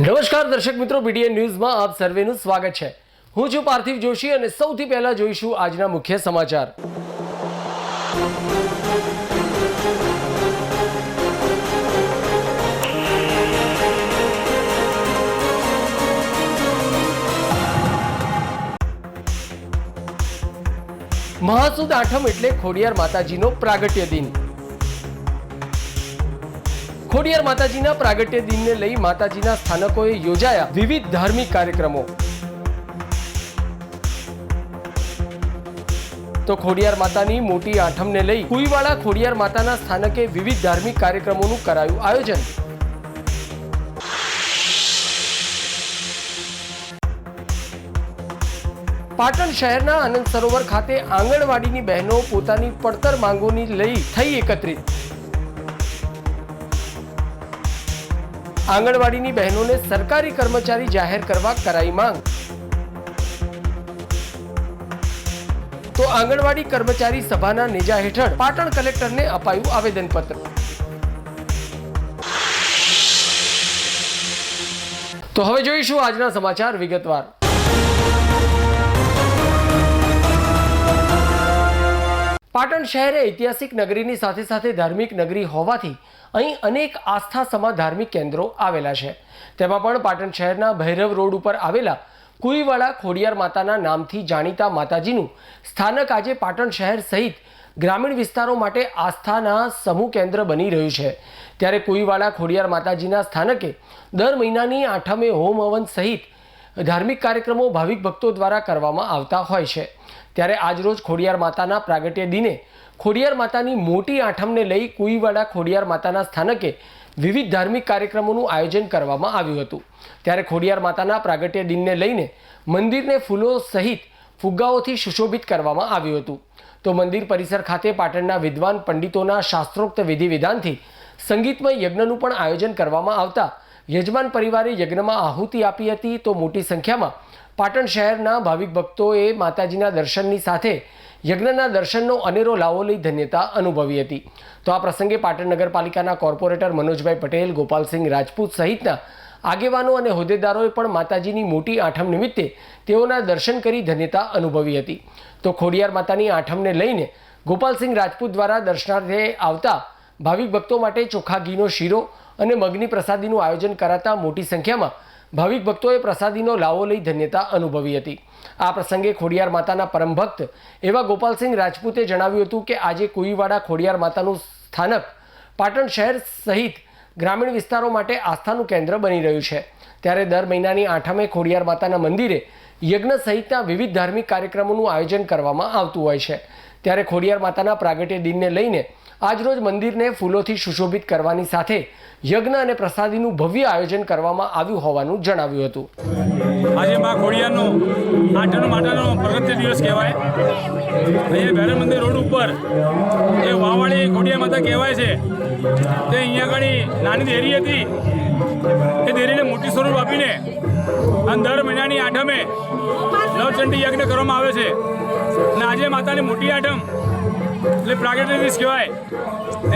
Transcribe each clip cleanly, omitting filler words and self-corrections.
નમસ્કાર દર્શક મિત્રો, બીડીએન ન્યૂઝમાં આપ સર્વેનું સ્વાગત છે। હું છું પાર્થિવ જોશી અને સૌથી પહેલા જોઈશું આજના મુખ્ય સમાચાર। મહાસુદ આઠમ એટલે ખોડિયાર માતાજીનો પ્રાગટ્ય દિન। ખોડિયાર માતાજીના પ્રાગટ્ય દિનને લઈ માતાજીના સ્થાનકોએ યોજાયા વિવિધ ધાર્મિક કાર્યક્રમો। તો ખોડિયાર માતાની મોટી આઠમને લઈ કુઈવાડા ખોડિયાર માતાના સ્થાનકે વિવિધ ધાર્મિક કાર્યક્રમોનું કરાયું આયોજન। પાટણ શહેરના આનંદ સરોવર ખાતે આંગણવાડીની બહેનો પોતાની પડતર માંગોની લઈ થઈ એકત્રિત। આંગણવાડીની બહેનોને સરકારી કર્મચારી જાહેર કરવા કરાઈ માંગ। તો આંગણવાડી કર્મચારી સભાના નેજા હેઠળ પાટણ કલેક્ટરને અપાયું આવેદનપત્ર। તો હવે જોઈશું આજના સમાચાર વિગતવાર। પાટણ શહેર ઐતિહાસિક નગરીની સાથે સાથે ધાર્મિક નગરી હોવાથી અહીં અનેક આસ્થા સમા ધાર્મિક કેન્દ્રો આવેલા છે। તેમાં પણ પાટણ શહેરના ભૈરવ રોડ ઉપર આવેલા કુઈવાડા ખોડિયાર માતાના નામથી જાણીતા માતાજીનું સ્થાનક આજે પાટણ શહેર સહિત ગ્રામીણ વિસ્તારો માટે આસ્થાના સમૂહ કેન્દ્ર બની રહ્યું છે। ત્યારે કુઈવાડા ખોડિયાર માતાજીના સ્થાનકે દર મહિનાની આઠમે હોમ હવન સહિત ધાર્મિક કાર્યક્રમો ભાવિક ભક્તો દ્વારા કરવામાં આવતા હોય છે। ત્યારે આજરોજ ખોડિયાર માતાના પ્રાગટ્ય દિને ખોડિયાર માતાની મોટી આઠમને લઈ કુઈવાડા ખોડિયાર માતાના સ્થાનકે વિવિધ ધાર્મિક કાર્યક્રમોનું આયોજન કરવામાં આવ્યું હતું। ત્યારે ખોડિયાર માતાના પ્રાગટ્ય દિનને લઈને મંદિરને ફૂલો સહિત ફુગ્ગાઓથી સુશોભિત કરવામાં આવ્યું હતું। તો મંદિર પરિસર ખાતે પાટણના વિદ્વાન પંડિતોના શાસ્ત્રોક્ત વિધિ વિધાનથી સંગીતમય યજ્ઞનું પણ આયોજન કરવામાં આવતા યજમાન પરિવારે યજ્ઞમાં આહુતિ આપી હતી। તો મોટી સંખ્યામાં પાટણ શહેરના ભાવિક ભક્તોએ માતાજીના દર્શનની સાથે યજ્ઞના દર્શનનો અનેરો લાવો લઈ ધન્યતા અનુભવી હતી। તો આ પ્રસંગે પાટણ નગરપાલિકાના કોર્પોરેટર મનોજભાઈ પટેલ, ગોપાલસિંહ રાજપૂત સહિતના આગેવાનો અને હોદ્દેદારોએ પણ માતાજીની મોટી આઠમ નિમિત્તે તેઓના દર્શન કરી ધન્યતા અનુભવી હતી। તો ખોડિયાર માતાની આઠમને લઈને ગોપાલસિંહ રાજપૂત દ્વારા દર્શનાર્થે આવતા ભાવિક ભક્તો માટે ચોખ્ખા ઘીનો શીરો અને મગની પ્રસાદીનું આયોજન કરાતા મોટી સંખ્યામાં ભાવિક ભક્તોએ પ્રસાદીનો લાવો લઈ ધન્યતા અનુભવી હતી। આ પ્રસંગે ખોડિયાર માતાના પરમ ભક્ત એવા ગોપાલસિંહ રાજપૂતે જણાવ્યું હતું કે આજે કુઈવાડા ખોડિયાર માતાનું સ્થાનક પાટણ શહેર સહિત ગ્રામીણ વિસ્તારો માટે આસ્થાનું કેન્દ્ર બની રહ્યું છે। ત્યારે દર મહિનાની આઠમે ખોડિયાર માતાના મંદિરે યજ્ઞ સહિતના વિવિધ ધાર્મિક કાર્યક્રમોનું આયોજન કરવામાં આવતું હોય છે। ત્યારે ખોડિયાર માતાના પ્રાગટ્ય દિનને લઈને આજરોજ મંદિરને ફૂલોથી સુશોભિત કરવાની સાથે યજ્ઞ અને પ્રસાદીનું ભવ્ય આયોજન કરવામાં આવ્યું હોવાનું જણાવ્યું હતું। આજે માં ખોડિયારનો આઠમનો માતાનો પ્રગટ્ય દિવસ કહેવાય। અહીંયા ભૈરવ મંદિર રોડ ઉપર એ વાવાળી ખોડિયાર માતા કહેવાય છે। તે અહીંયા આગળ નાની દેરી હતી, એ દેરીને મોટી સ્વરૂપ આપીને અને દર મહિનાની આઠમે નવચંડી યજ્ઞ કરવામાં આવે છે। અને આજે માતાની મોટી આઠમ એટલે પ્રાગટ્ય દિવસ કહેવાય।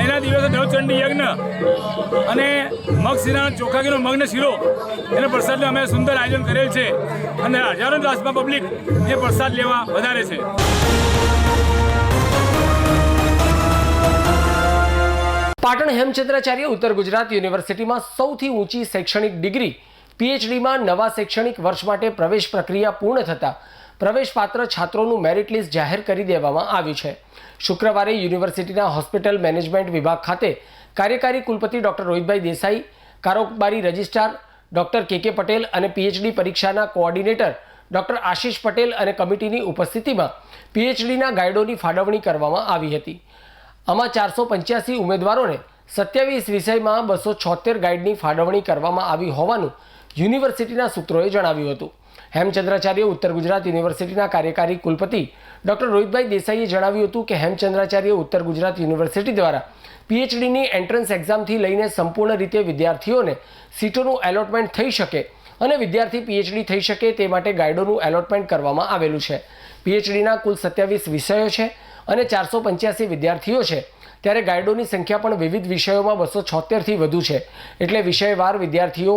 એના દિવસે નવચંડી યજ્ઞ અને મગ શીરાનો ચોખ્ખા ઘીનો મગનો શીરો એના પ્રસાદનું અમે સુંદર આયોજન કરેલ છે અને હજારો દાસમાં પબ્લિક એ પ્રસાદ લેવા વધારે છે। પાટણ હેમચંદ્રાચાર્ય ઉત્તર ગુજરાત યુનિવર્સિટીમાં સૌથી ઊંચી શૈક્ષણિક ડિગ્રી પીએચડીમાં નવા શૈક્ષણિક વર્ષ માટે પ્રવેશ પ્રક્રિયા પૂર્ણ થતાં પ્રવેશપાત્ર છાત્રોનું મેરિટ લિસ્ટ જાહેર કરી દેવામાં આવ્યું છે। શુક્રવારે યુનિવર્સિટીના હોસ્પિટલ મેનેજમેન્ટ વિભાગ ખાતે કાર્યકારી કુલપતિ ડૉક્ટર રોહિતભાઈ દેસાઈ, કારોબારી રજિસ્ટ્રાર ડૉક્ટર કે પટેલ અને પીએચડી પરીક્ષાના કોઓર્ડિનેટર ડૉક્ટર આશીષ પટેલ અને કમિટીની ઉપસ્થિતિમાં પીએચડીના ગાઈડોની ફાળવણી કરવામાં આવી હતી। આમાં 485 ઉમેદવારોને 27 વિષયમાં 276 ગાઈડની ફાળવણી કરવામાં આવી હોવાનું યુનિવર્સિટીના સૂત્રોએ જણાવ્યું હતું। હેમચંદ્રાચાર્ય ઉત્તર ગુજરાત યુનિવર્સિટીના કાર્યકારી કુલપતિ ડૉક્ટર રોહિતભાઈ દેસાઈએ જણાવ્યું હતું કે હેમચંદ્રાચાર્ય ઉત્તર ગુજરાત યુનિવર્સિટી દ્વારા પીએચડીની એન્ટ્રન્સ એક્ઝામથી લઈને સંપૂર્ણ રીતે વિદ્યાર્થીઓને સીટોનું એલોટમેન્ટ થઈ શકે અને વિદ્યાર્થી પીએચડી થઈ શકે તે માટે ગાઈડોનું એલોટમેન્ટ કરવામાં આવેલું છે। પીએચડીના કુલ 27 વિષયો છે અને 485 વિદ્યાર્થીઓ છે। ત્યારે ગાઈડોની સંખ્યા પણ વિવિધ વિષયોમાં 276થી વધુ છે, એટલે વિષયવાર વિદ્યાર્થીઓ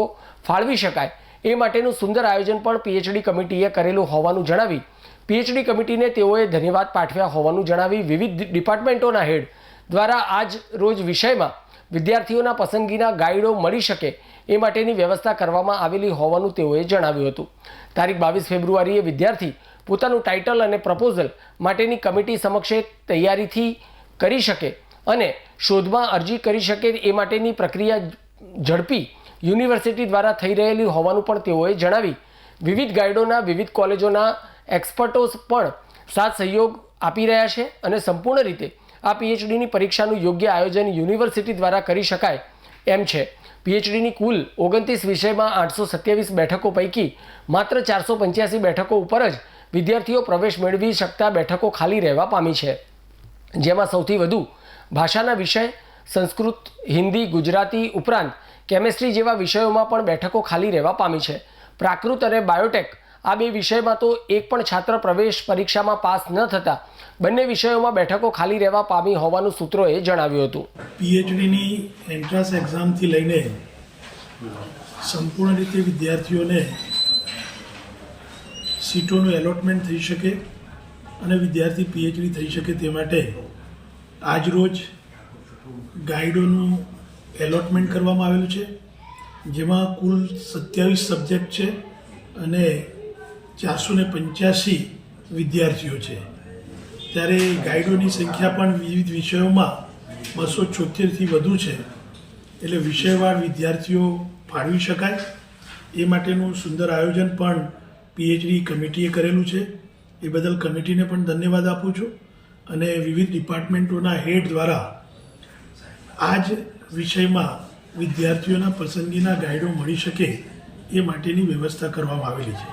ફાળવી શકાય એ માટેનું સુંદર આયોજન પણ પીએચડી કમિટીએ કરેલું હોવાનું જણાવી પીએચડી કમિટીને તેઓએ ધન્યવાદ પાઠવ્યા હોવાનું જણાવી વિવિધ ડિપાર્ટમેન્ટોના હેડ દ્વારા આજ રોજ વિષયમાં વિદ્યાર્થીઓના પસંદગીના ગાઈડો મળી શકે એ માટેની વ્યવસ્થા કરવામાં આવેલી હોવાનું તેઓએ જણાવ્યું હતું. તારીખ 22 ફેબ્રુઆરીએ વિદ્યાર્થી પોતાનું ટાઇટલ અને પ્રપોઝલ માટેની કમિટી સમક્ષે તૈયારીથી કરી શકે અને શોધમાં અરજી કરી શકે એ માટેની પ્રક્રિયા ઝડપી યુનિવર્સિટી દ્વારા થઈ રહેલી હોવાનું પણ તેઓએ જણાવી વિવિધ ગાઈડોના વિવિધ કોલેજોના એક્સપર્ટો પણ સાથ સહયોગ આપી રહ્યા છે અને સંપૂર્ણ રીતે આ પીએચડીની પરીક્ષાનું યોગ્ય આયોજન યુનિવર્સિટી દ્વારા કરી શકાય એમ છે. પીએચડીની કુલ 29 વિષયમાં 827 બેઠકો પૈકી માત્ર 485 બેઠકો ઉપર જ વિદ્યાર્થીઓ પ્રવેશ મેળવી શકતા બેઠકો ખાલી રહેવા પામી છે, જેમાં સૌથી વધુ ભાષાના વિષય સંસ્કૃત, હિન્દી, ગુજરાતી ઉપરાંત કેમેસ્ટ્રી જેવા વિષયોમાં પણ બેઠકો ખાલી રહેવા પામી છે. પ્રાકૃત અને બાયોટેક આ બે વિષયમાં તો એક પણ છાત્ર પ્રવેશ પરીક્ષામાં પાસ ન થતા બંને વિષયોમાં બેઠકો ખાલી રહેવા પામી હોવાનું સૂત્રોએ જણાવ્યું હતું. પીએચડીની એન્ટ્રાન્સ એક્ઝામથી લઈને સંપૂર્ણ રીતે વિદ્યાર્થીઓને સીટોનું એલોટમેન્ટ થઈ શકે અને વિદ્યાર્થી પીએચડી થઈ શકે તે માટે આજરોજ ગાઈડોનું એલોટમેન્ટ કરવામાં આવેલું છે, જેમાં કુલ 27 સબ્જેક્ટ છે અને 485 વિદ્યાર્થીઓ છે. ત્યારે ગાઈડોની સંખ્યા પણ વિવિધ વિષયોમાં 276થી વધુ છે, એટલે વિષયવાર વિદ્યાર્થીઓ ફાળવી શકાય એ માટેનું સુંદર આયોજન પણ પીએચડી કમિટીએ કરેલું છે. એ બદલ કમિટીને પણ ધન્યવાદ આપું છું અને વિવિધ ડિપાર્ટમેન્ટોના હેડ દ્વારા આ જ વિષયમાં વિદ્યાર્થીઓના પસંદગીના ગાઈડો મળી શકે એ માટેની વ્યવસ્થા કરવામાં આવેલી છે.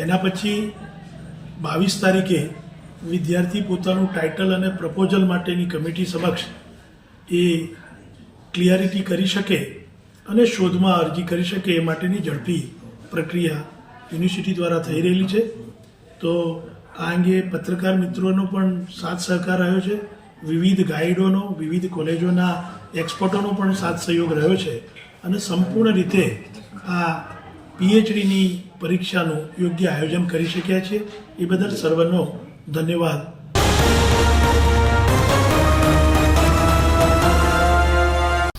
એના પછી 22 તારીખે વિદ્યાર્થી પોતાનું ટાઇટલ અને પ્રપોઝલ માટેની કમિટી સમક્ષ એ ક્લિયરિટી કરી શકે અને શોધમાં અરજી કરી શકે એ માટેની ઝડપી પ્રક્રિયા યુનિવર્સિટી દ્વારા થઈ રહેલી છે. તો આ અંગે પત્રકાર મિત્રોનો પણ સાથ સહકાર રહ્યો છે, વિવિધ ગાઈડોનો, વિવિધ કોલેજોના એક્સપર્ટોનો પણ સાથ સહયોગ રહ્યો છે અને સંપૂર્ણ રીતે આ પીએચડીની પરીક્ષાનું યોગ્ય આયોજન કરી શક્યા છે. એ બદલ સર્વનો ધન્યવાદ.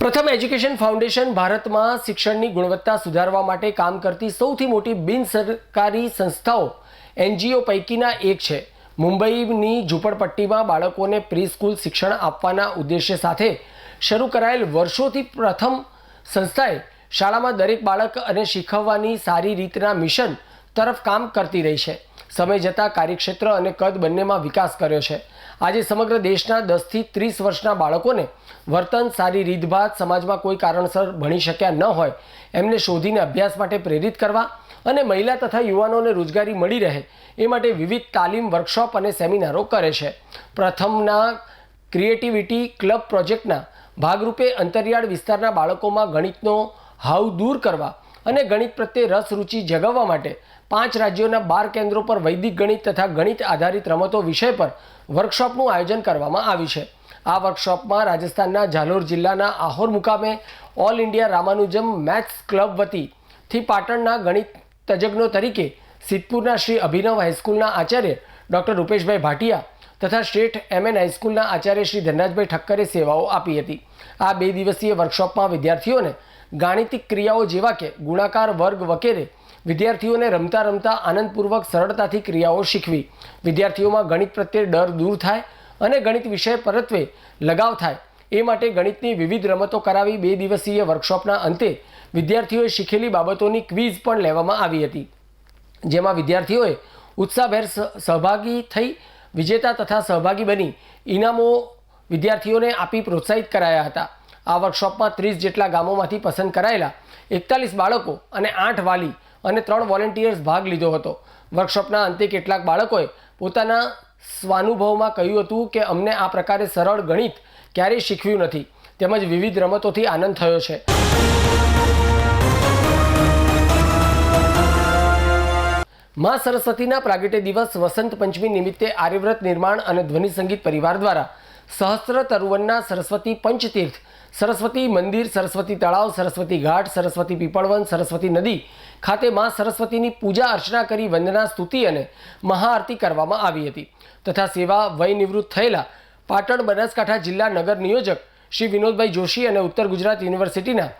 પ્રથમ એજ્યુકેશન ફાઉન્ડેશન ભારતમાં શિક્ષણની ગુણવત્તા સુધારવા માટે કામ કરતી સૌથી મોટી બિન સરકારી સંસ્થાઓ એનજીઓ પૈકીના એક છે. મુંબઈની ઝૂંપડપટ્ટીમાં બાળકોને પ્રી સ્કૂલ શિક્ષણ આપવાના ઉદ્દેશ્ય સાથે શરૂ કરાયેલ વર્ષોથી પ્રથમ સંસ્થાએ શાળામાં દરેક બાળક અને શીખવવાની સારી રીતના મિશન તરફ કામ કરતી રહી છે. સમય જતાં કાર્યક્ષેત્ર અને કદ બંનેમાં વિકાસ કર્યો છે. આજે સમગ્ર દેશના 10થી 30 વર્ષના બાળકોને વર્તન, સારી રીતભાત, સમાજમાં કોઈ કારણસર ભણી શક્યા ન હોય એમને શોધીને અભ્યાસ માટે પ્રેરિત કરવા અને મહિલા તથા યુવાનોને રોજગારી મળી રહે એ માટે વિવિધ તાલીમ, વર્કશોપ અને સેમિનારો કરે છે. પ્રથમના ક્રિએટિવિટી ક્લબ પ્રોજેક્ટના ભાગરૂપે અંતરિયાળ વિસ્તારના બાળકોમાં ગણિતનો હાવ દૂર કરવા અને ગણિત પ્રત્યે રસ રુચિ જગાવવા માટે 5 રાજ્યોના 12 કેન્દ્રો પર વૈદિક ગણિત તથા ગણિત આધારિત રમતો વિષય પર વર્કશોપનું આયોજન કરવામાં આવ્યું છે. આ વર્કશોપમાં રાજસ્થાનના ઝાલોર જિલ્લાના આહોર મુકામે all India Ramanujan maths club વતીથી પાટણના ગણિત તજજ્ઞો તરીકે સિદ્ધપુરના શ્રી અભિનવ હાઈસ્કૂલના આચાર્ય ડૉક્ટર રૂપેશભાઈ ભાટિયા તથા સ્ટેટ MN હાઈસ્કૂલના આચાર્ય શ્રી ધનરાજભાઈ ઠક્કરે સેવાઓ આપી હતી. આ 2 દિવસીય વર્કશોપમાં વિદ્યાર્થીઓને ગાણિતિક ક્રિયાઓ જેવા કે ગુણાકાર, વર્ગ વગેરે વિદ્યાર્થીઓને રમતા રમતા આનંદપૂર્વક સરળતાથી ક્રિયાઓ શીખવી, વિદ્યાર્થીઓમાં ગણિત પ્રત્યે ડર દૂર થાય અને ગણિત વિષય પરત્વે લગાવ થાય એ માટે ગણિતની વિવિધ રમતો કરાવી 2 દિવસીય વર્કશોપના અંતે વિદ્યાર્થીઓએ શીખેલી બાબતોની ક્વિઝ પણ લેવામાં આવી હતી, જેમાં વિદ્યાર્થીઓએ ઉત્સાહભેર સહભાગી થઈ વિજેતા તથા સહભાગી બની ઇનામો વિદ્યાર્થીઓને આપી પ્રોત્સાહિત કરાયા હતા. આ વર્કશોપમાં 30 જેટલા ગામોમાંથી પસંદ કરાયેલા 41 બાળકો અને 8 વાલી અને 3 વોલેન્ટિયર્સ ભાગ લીધો હતો. વર્કશોપના અંતે કેટલાક બાળકોએ પોતાના સ્વાનુભવમાં કહ્યું હતું કે અમને આ પ્રકારે સરળ ગણિત ક્યારેય શીખવ્યું નથી તેમજ વિવિધ રમતોથી આનંદ થયો છે. મા સરસ્વતીના પ્રાગટ્ય દિવસ વસંત પંચમી નિમિત્તે આર્યવ્રત નિર્માણ અને ધ્વનિ સંગીત પરિવાર દ્વારા સહસ્ત્ર તરુવનના સરસ્વતી પંચતીર્થ, સરસ્વતી મંદિર, સરસ્વતી તળાવ, સરસ્વતી ઘાટ, સરસ્વતી પીપળવન, સરસ્વતી નદી ખાતે માં સરસ્વતીની પૂજા અર્ચના કરી વંદના, સ્તુતિ અને મહાઆરતી કરવામાં આવી હતી તથા સેવા વય નિવૃત્ત થયેલા પાટણ બનાસકાંઠા જિલ્લા નગર નિયોજક શ્રી વિનોદભાઈ જોશી અને ઉત્તર ગુજરાત યુનિવર્સિટીના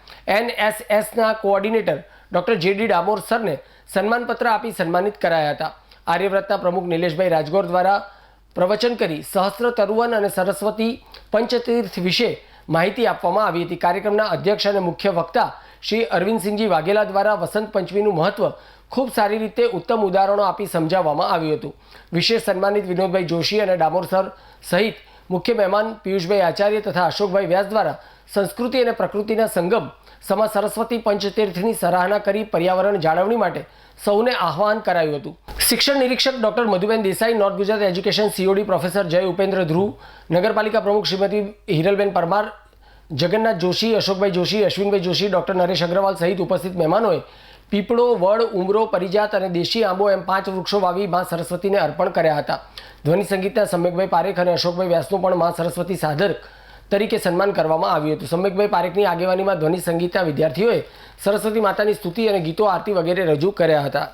NSSના કોઓર્ડિનેટર ડૉક્ટર JD ડામોર સરને સન્માનપત્ર આપી સન્માનિત કરાયા હતા. આર્યવ્રતના પ્રમુખ નિલેશભાઈ રાજગોર દ્વારા પ્રવચન કરી સહસ્ત્ર તરુવન અને સરસ્વતી પંચતીર્થ વિશે માહિતી આપવામાં આવી હતી. કાર્યક્રમના અધ્યક્ષ અને મુખ્ય વક્તા શ્રી અરવિંદસિંહજી વાઘેલા દ્વારા વસંત પંચમીનું મહત્વ ખૂબ સારી રીતે ઉત્તમ ઉદાહરણો આપી સમજાવવામાં આવ્યું હતું. વિશેષ સન્માનિત વિનોદભાઈ જોશી અને ડામોર સર સહિત મુખ્ય મહેમાન પિયુષભાઈ આચાર્ય તથા અશોકભાઈ વ્યાસ દ્વારા સંસ્કૃતિ અને પ્રકૃતિના સંગમ સમા સરસ્વતી પંચતીર્થની સરાહના કરી પર્યાવરણ જાળવણી માટે સૌને આહ્વાન કરાયું હતું. શિક્ષણ નિરીક્ષક doctor Madhuben Desai, north Gujarat education COD professor જય ઉપેન્દ્ર ધ્રુવ, નગરપાલિકા પ્રમુખ શ્રીમતી હિરલબેન પરમાર, જગન્નાથ જોશી, અશોકભાઈ જોશી, અશ્વિનભાઈ જોશી, ડૉક્ટર નરેશ અગ્રવાલ સહિત ઉપસ્થિત મહેમાનોએ પીપળો, વડ, ઉમરો, પરિજાત અને દેશી આંબો એમ 5 વૃક્ષો વાવી મા સરસ્વતીને અર્પણ કર્યા હતા. ધ્વનિ સંગીતના સમ્યકભાઈ પારેખ અને અશોકભાઈ વ્યાસનું પણ મા સરસ્વતી સાધક તરીકે સન્માન કરવામાં આવ્યું હતું. સમ્યકભાઈ પારેખની આગેવાનીમાં ધ્વનિ સંગીતના વિદ્યાર્થીઓએ સરસ્વતી માતાની સ્તુતિ અને ગીતો, આરતી વગેરે રજૂ કર્યા હતા.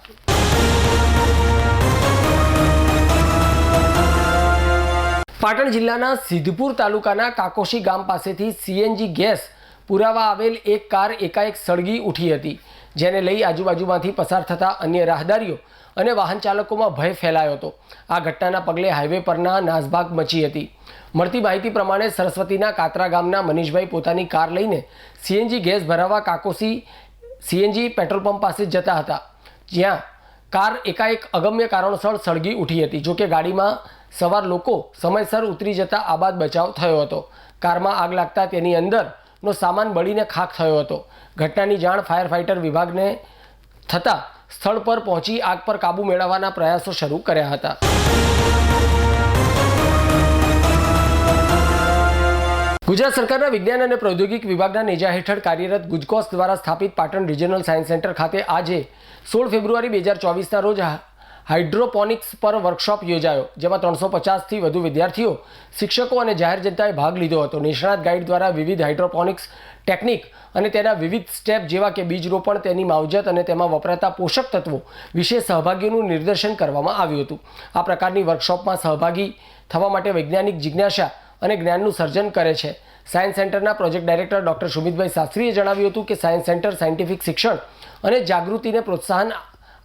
પાટણ જિલ્લાના સિદ્ધપુર તાલુકાના કાકોશી ગામ પાસેથી CNG ગેસ પુરાવા આવેલ એક કાર એકાએક સળગી ઉઠી હતી, જેને લઈ આજુબાજુમાંથી પસાર થતા અન્ય રાહદારીઓ અને વાહન ચાલકોમાં ભય ફેલાયો હતો. આ ઘટનાના પગલે હાઈવે પરના નાસભાગ મચી હતી. મળતી માહિતી પ્રમાણે સરસ્વતીના કાતરા ગામના મનીષભાઈ પોતાની કાર લઈને CNG ગેસ ભરાવવા કાકોશી CNG પેટ્રોલ પંપ પાસે જતા હતા, જ્યાં કાર એકાએક અગમ્ય કારણોસર સળગી ઉઠી હતી. જોકે ગાડીમાં સવાર લોકો સમયસર ઉતરી જતા આબાદ બચાવ થયો હતો. કારમાં આગ લાગતા તેની અંદરનો સામાન બળીને ખાખ થયો હતો. ઘટનાની જાણ ફાયર ફાઇટર વિભાગને થતાં સ્થળ પર પહોંચી આગ પર કાબૂ મેળવવાના પ્રયાસો શરૂ કર્યા હતા. ગુજરાત સરકારના વિજ્ઞાન અને પ્રૌદ્યોગિક વિભાગના નેજા હેઠળ કાર્યરત ગુજકોસ્ટ દ્વારા સ્થાપિત પાટણ રિજનલ સાયન્સ સેન્ટર ખાતે આજે 16 ફેબ્રુઆરી 2024ના રોજ હાઇડ્રોપોનિક્સ પર વર્કશોપ યોજાયો, જેમાં 350થી વધુ વિદ્યાર્થીઓ, શિક્ષકો અને જાહેર જનતાએ ભાગ લીધો હતો. નિષ્ણાત ગાઈડ દ્વારા વિવિધ હાઇડ્રોપોનિક્સ ટેકનિક અને તેના વિવિધ સ્ટેપ જેવા કે બીજ રોપણ, તેની માવજત અને તેમાં વપરાતા પોષક તત્વો વિશે સહભાગીઓનું નિર્દેશન કરવામાં આવ્યું હતું. આ પ્રકારની વર્કશોપમાં સહભાગી થવા માટે વૈજ્ઞાનિક જિજ્ઞાસા અને જ્ઞાનનું સર્જન કરે છે. સાયન્સ સેન્ટરના પ્રોજેક્ટ ડાયરેક્ટર ડૉક્ટર સુમિતભાઈ શાસ્ત્રીએ જણાવ્યું હતું કે સાયન્સ સેન્ટર સાયન્ટિફિક શિક્ષણ અને જાગૃતિને પ્રોત્સાહન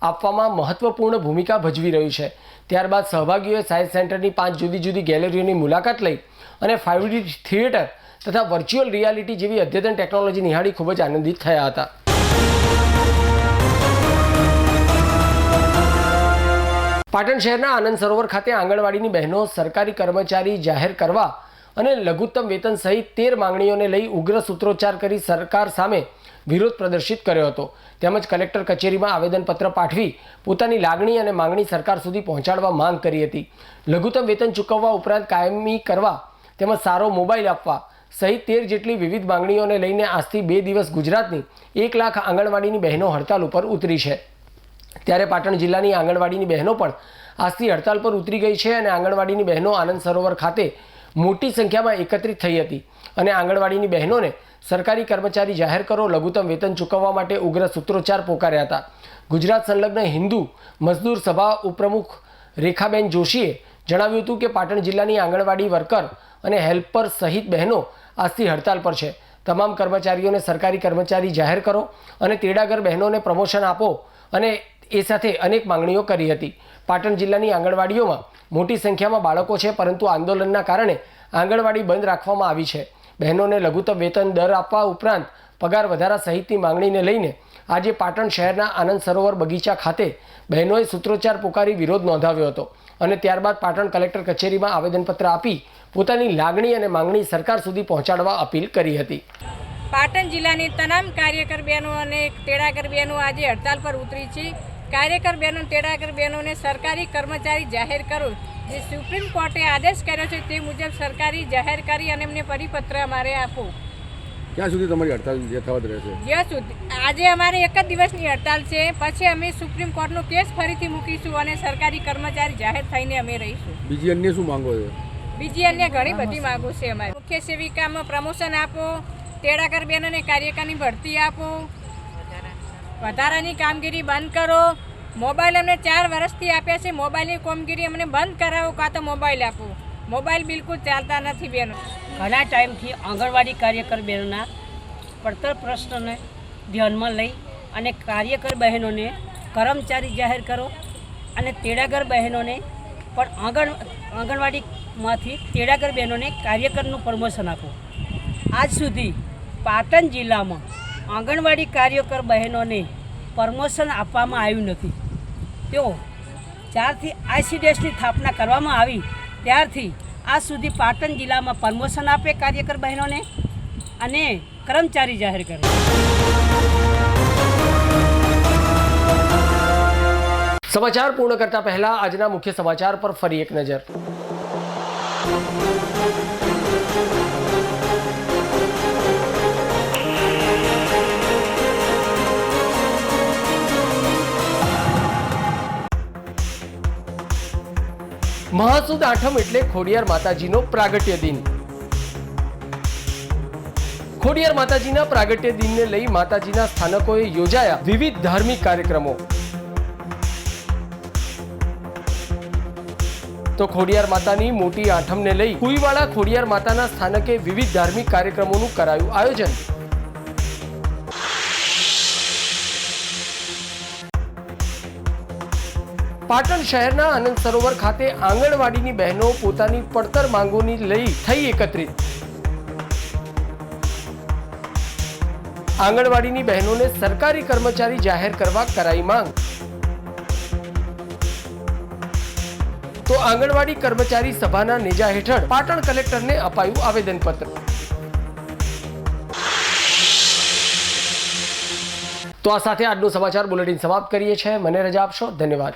આપવામાં મહત્વપૂર્ણ ભૂમિકા ભજવી રહ્યું છે. ત્યારબાદ સહભાગીઓએ સાયન્સ સેન્ટરની 5 જુદી જુદી ગેલેરીઓની મુલાકાત લઈ અને 5D થિયેટર તથા વર્ચ્યુઅલ રિયાલિટી જેવી અદ્યતન ટેકનોલોજી નિહાળી ખૂબ જ આનંદિત થયા હતા. પાટણ શહેરના આનંદ સરોવર ખાતે આંગણવાડીની બહેનો સરકારી કર્મચારી જાહેર કરવા અને લઘુત્તમ વેતન સહિત 13 માંગણીઓને લઈ ઉગ્ર સૂત્રોચ્ચાર કરી સરકાર સામે વિરોધ પ્રદર્શિત કર્યો હતો. તેમજ કલેક્ટર કચેરીમાં આવેદનપત્ર પાઠવી પોતાની લાગણી અને માંગણી સરકાર સુધી પહોંચાડવા માંગ કરી હતી. લઘુત્તમ વેતન ચૂકવવા ઉપરાંત કાયમી કરવા તેમજ સારો મોબાઈલ આપવા સહિત 13 જેટલી વિવિધ માંગણીઓને લઈને આજથી 2 દિવસ ગુજરાતની 1 લાખ આંગણવાડીની બહેનો હડતાલ ઉપર ઉતરી છે. ત્યારે પાટણ જિલ્લાની આંગણવાડીની બહેનો પણ આજથી હડતાલ પર ઉતરી ગઈ છે અને આંગણવાડીની બહેનો આનંદ સરોવર ખાતે મોટી સંખ્યામાં એકત્રિત થઈ હતી અને આંગણવાડીની બહેનોને સરકારી કર્મચારી જાહેર કરો, લઘુત્તમ વેતન ચૂકવવા માટે ઉગ્ર સૂત્રોચ્ચાર પોકાર્યા હતા. ગુજરાત સંલગ્ન હિન્દુ મજદૂર સભા ઉપપ્રમુખ રેખાબેન જોશીએ જણાવ્યું હતું કે પાટણ જિલ્લાની આંગણવાડી વર્કર અને હેલ્પર સહિત બહેનો આજથી હડતાલ પર છે. તમામ કર્મચારીઓને સરકારી કર્મચારી જાહેર કરો અને તેડાગર બહેનોને પ્રમોશન આપો અને એ સાથે અનેક માંગણીઓ કરી હતી. પાટણ જિલ્લાની આંગણવાડીઓમાં મોટી સંખ્યામાં બાળકો છે, પરંતુ આંદોલનના કારણે આંગણવાડી બંધ રાખવામાં આવી છે. બહેનોને લઘુત્તમ વેતન દર આપવા ઉપરાંત પગાર વધારા સહિતની માંગણીને લઈને આજે પાટણ શહેરના આનંદ સરોવર બગીચા ખાતે બહેનોએ સૂત્રોચ્ચાર પોકારી વિરોધ નોંધાવ્યો હતો અને ત્યારબાદ પાટણ કલેક્ટર કચેરીમાં આવેદનપત્ર આપી પોતાની લાગણી અને માંગણી સરકાર સુધી પહોંચાડવા અપીલ કરી હતી. પાટણ જિલ્લાની તમામ કાર્યકર બહેનો અને તેડાગર બહેનો આજે હડતાલ પર ઉતરી છે. કાર્યકર બહેનો તેડાગર બહેનોને સરકારી કર્મચારી જાહેર કરો, જે સુપ્રીમ કોર્ટે આદેશ કર્યો છે તે મુજબ સરકારી જાહેર કરી અને એમને પરિપત્ર અમારે આપો. ક્યાં સુધી તમારી હડતાલ યથાવત રહેશે? જ્યાં સુધી આજે અમારે 1 જ દિવસની હડતાલ છે, પછી અમે સુપ્રીમ કોર્ટનો કેસ ફરીથી મૂકીશું અને સરકારી કર્મચારી જાહેર થઈને અમે રહીશું. બીજી અન્ય શું માંગો છે? બીજી અન્ય ઘણી બધી માગો છે અમારી. મુખ્ય સેવિકામાં પ્રમોશન આપો, તેડાગર બહેનોને કાર્યકરની ભરતી આપો, વધારાની કામગીરી બંધ કરો. મોબાઈલ અમને 4 વર્ષથી આપ્યા છે, મોબાઈલની કામગીરી અમને બંધ કરાવો કાં તો મોબાઈલ આપો. મોબાઈલ બિલકુલ ચાલતા નથી બહેનો. ઘણા ટાઈમથી આંગણવાડી કાર્યકર બહેનોના પડતર પ્રશ્નોને ધ્યાનમાં લઈ અને કાર્યકર બહેનોને કર્મચારી જાહેર કરો અને તેડાગર બહેનોને પણ આંગણવાડીમાંથી તેડાગર બહેનોને કાર્યકરનું પ્રમોશન આપો. આજ સુધી પાટણ જિલ્લામાં આંગણવાડી કાર્યકર બહેનોને પ્રમોશન આપવામાં આવ્યું નથી. તેઓ જ્યારથી ICDSની સ્થાપના કરવામાં આવી ત્યારથી આજ સુધી પાટણ જિલ્લામાં પ્રમોશન આપે કાર્યકર બહેનોને અને કર્મચારી જાહેર કરે. સમાચાર પૂર્ણ કરતા પહેલા આજના મુખ્ય સમાચાર પર ફરી એક નજર. મહાસુદ આઠમ એટલે ખોડિયાર માતાજીનો પ્રાગટ્ય દિન. ખોડિયાર માતાજીના પ્રાગટ્ય દિનને લઈ માતાજીના સ્થાનકોએ યોજાયા વિવિધ ધાર્મિક કાર્યક્રમો. તો ખોડિયાર માતાની મોટી આઠમને લઈ કુઈવાડા ખોડિયાર માતાના સ્થાનકે વિવિધ ધાર્મિક કાર્યક્રમોનું કરાયું આયોજન. પાટણ શહેરના આનંદ સરોવર ખાતે આંગણવાડીની બહેનો પોતાની પડતર માંગોની લઈ થઈ એકત્રિત. આંગણવાડીની બહેનોને સરકારી કર્મચારી જાહેર કરવા કરાઈ માંગ. તો આંગણવાડી કર્મચારી સભાના નેજા હેઠળ પાટણ કલેક્ટરને અપાયું આવેદનપત્ર. તો આ સાથે આજનું સમાચાર બુલેટિન સમાપ્ત કરીએ છીએ. મને રજા આપશો. ધન્યવાદ.